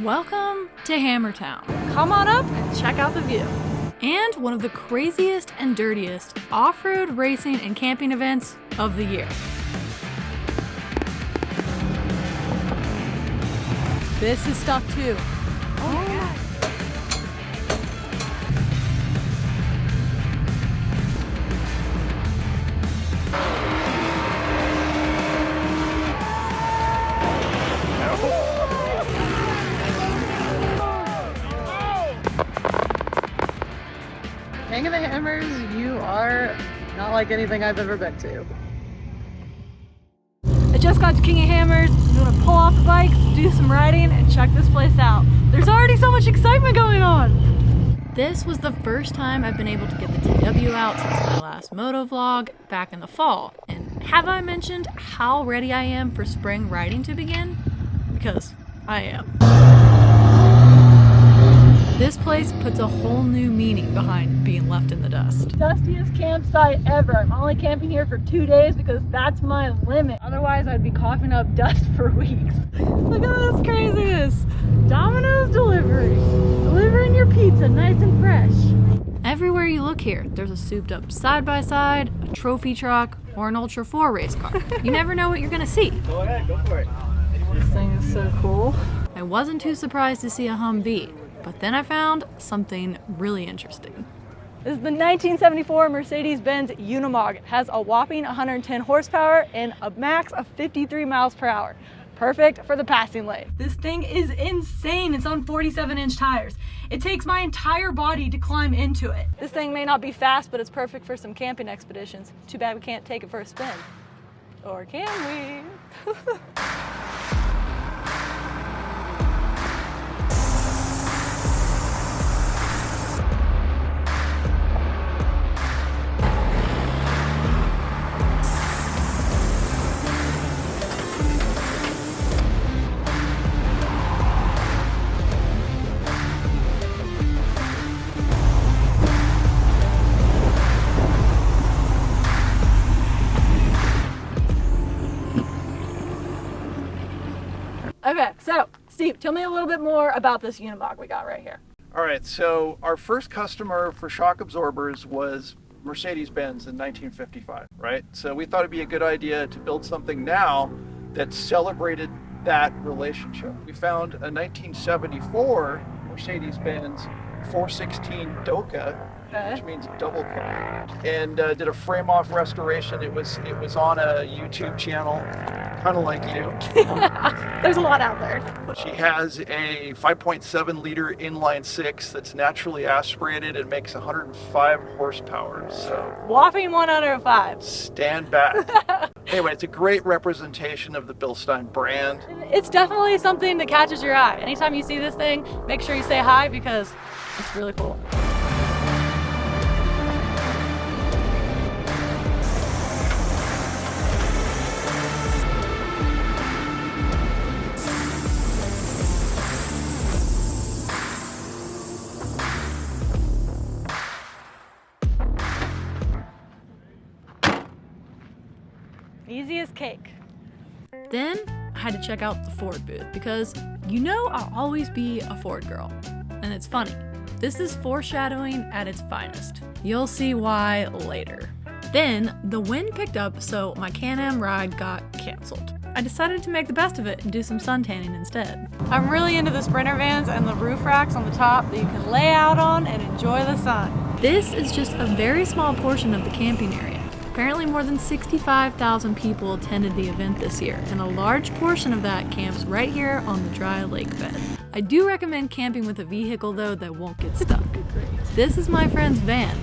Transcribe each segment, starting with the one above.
Welcome to Hammertown. Come on up and check out the view. And one of the craziest and dirtiest off-road racing and camping events of the year. This is stuck too. Oh my God. King of the Hammers, you are not like anything I've ever been to. I just got to King of Hammers. I'm gonna pull off the bikes, do some riding, and check this place out. There's already so much excitement going on. This was the first time I've been able to get the TW out since my last moto vlog back in the fall. And have I mentioned how ready I am for spring riding to begin? Because I am. This place puts a whole new meaning behind being left in the dust. Dustiest campsite ever. I'm only camping here for 2 days because that's my limit. Otherwise, I'd be coughing up dust for weeks. Look at this craziness. Domino's delivery. Delivering your pizza nice and fresh. Everywhere you look here, there's a souped up side-by-side, a trophy truck, or an Ultra 4 race car. You never know what you're gonna see. Go ahead, go for it. This thing is so cool. I wasn't too surprised to see a Humvee, but then I found something really interesting. This is the 1974 Mercedes-Benz Unimog. It has a whopping 110 horsepower and a max of 53 miles per hour. Perfect for the passing lane. This thing is insane. It's on 47-inch tires. It takes my entire body to climb into it. This thing may not be fast, but it's perfect for some camping expeditions. Too bad we can't take it for a spin. Or can we? Okay, so Steve, tell me a little bit more about this Unimog we got right here. All right, so our first customer for shock absorbers was Mercedes-Benz in 1955, right? So we thought it'd be a good idea to build something now that celebrated that relationship. We found a 1974 Mercedes-Benz 416 Doka, which means double cab, and did a frame-off restoration. It was on a YouTube channel, kind of like you. There's a lot out there. She has a 5.7 liter inline six that's naturally aspirated and makes 105 horsepower. So Whopping 105. stand back. Anyway, it's a great representation of the Bilstein brand. It's definitely something that catches your eye. Anytime you see this thing, make sure you say hi because it's really cool. Easy as cake. Then I had to check out the Ford booth because you know I'll always be a Ford girl. And it's funny, this is foreshadowing at its finest. You'll see why later. Then the wind picked up, so my Can-Am ride got canceled. I decided to make the best of it and do some sun tanning instead. I'm really into the Sprinter vans and the roof racks on the top that you can lay out on and enjoy the sun. This is just a very small portion of the camping area. Apparently more than 65,000 people attended the event this year, and a large portion of that camps right here on the dry lake bed. I do recommend camping with a vehicle though that won't get stuck. This is my friend's van.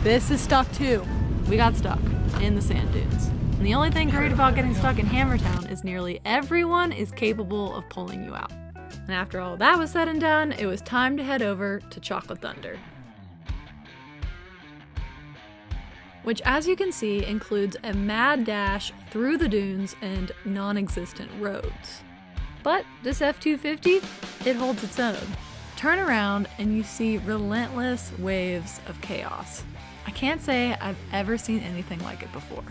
This is stuck too. We got stuck in the sand dunes. And the only thing great about getting stuck in Hammertown is nearly everyone is capable of pulling you out. And after all that was said and done, it was time to head over to Chocolate Thunder, which as you can see includes a mad dash through the dunes and non-existent roads. But this F250, it holds its own. Turn around and you see relentless waves of chaos. I can't say I've ever seen anything like it before.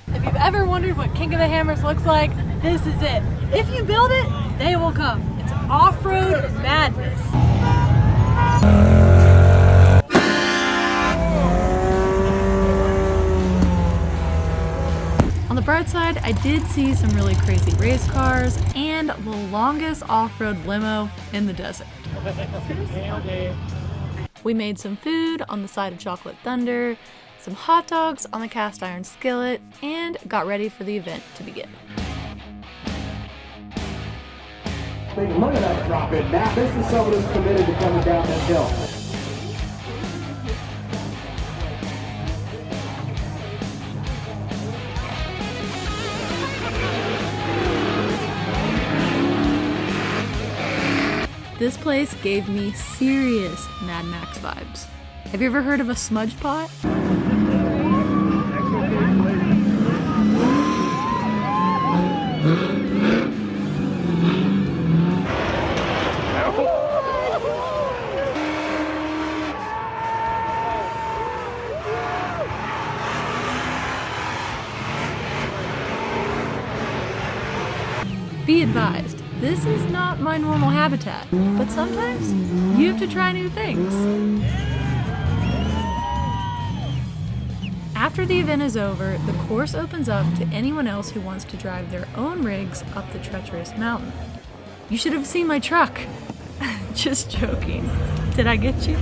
If you've ever wondered what King of the Hammers looks like, this is it. If you build it, they will come. It's off-road madness. On the bright side, I did see some really crazy race cars and the longest off-road limo in the desert. We made some food on the side of Chocolate Thunder, some hot dogs on the cast iron skillet, and got ready for the event to begin. Look at that drop in. Now this is someone who's committed to coming down that hill. This place gave me serious Mad Max vibes. Have you ever heard of a smudge pot? Be advised, this is not my normal habitat, but sometimes you have to try new things. After the event is over, the course opens up to anyone else who wants to drive their own rigs up the treacherous mountain. You should have seen my truck. Just joking. Did I get you?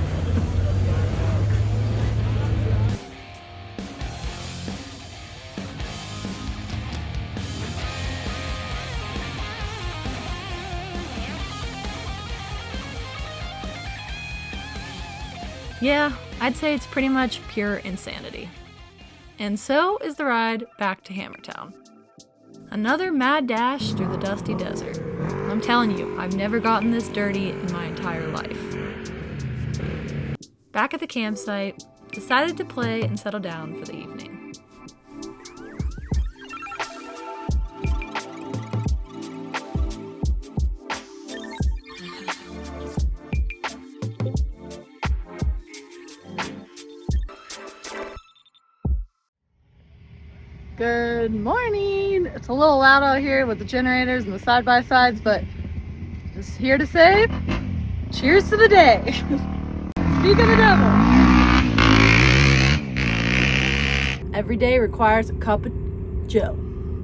Yeah, I'd say it's pretty much pure insanity. And so is the ride back to Hammertown. Another mad dash through the dusty desert. I'm telling you, I've never gotten this dirty in my entire life. Back at the campsite, decided to play and settle down for the evening. Good morning. It's a little loud out here with the generators and the side-by-sides, but just here to say, cheers to the day. Speak of the devil. Every day requires a cup of joe,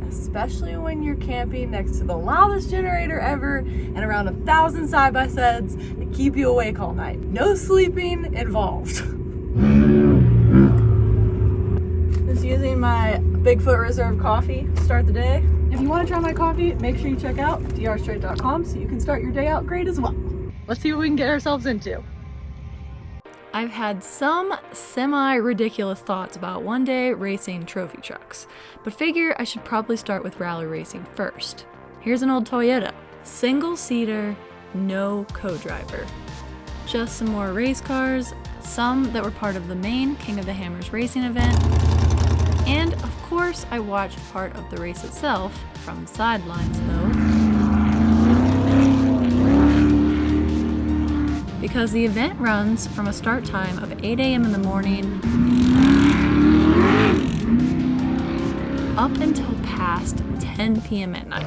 especially when you're camping next to the loudest generator ever and around 1,000 side-by-sides that keep you awake all night. No sleeping involved. Just using my Bigfoot Reserve coffee to start the day. If you want to try my coffee, make sure you check out drstraight.com so you can start your day out great as well. Let's see what we can get ourselves into. I've had some semi-ridiculous thoughts about one day racing trophy trucks, but figure I should probably start with rally racing first. Here's an old Toyota, single-seater, no co-driver. Just some more race cars, some that were part of the main King of the Hammers racing event, and of course I watched part of the race itself from the sidelines though, because the event runs from a start time of 8 a.m. in the morning up until past 10 p.m. at night.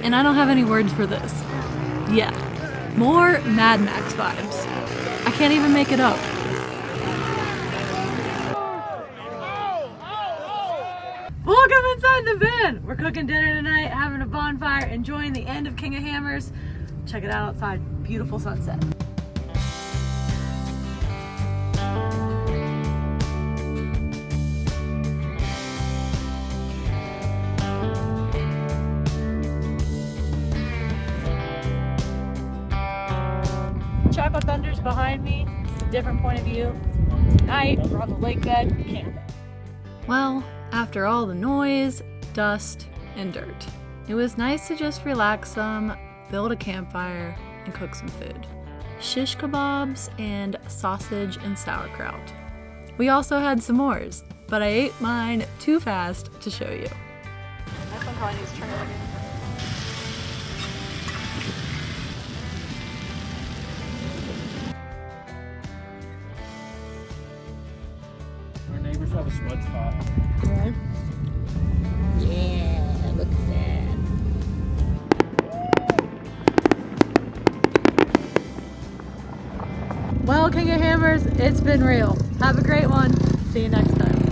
And I don't have any words for this. Yeah, more Mad Max vibes. I can't even make it up. Welcome inside the van! We're cooking dinner tonight, having a bonfire, enjoying the end of King of Hammers. Check it out outside. Beautiful sunset. Chocolate Thunder's behind me. It's a different point of view. Tonight, we're on the lake bed camping. Well, after all the noise, dust, and dirt, it was nice to just relax some, build a campfire, and cook some food. Shish kebabs and sausage and sauerkraut. We also had s'mores, but I ate mine too fast to show you. That one probably needs to turn it again. Our neighbors have a smudge pot. Yeah, look at that. Well, King of Hammers, it's been real. Have a great one. See you next time.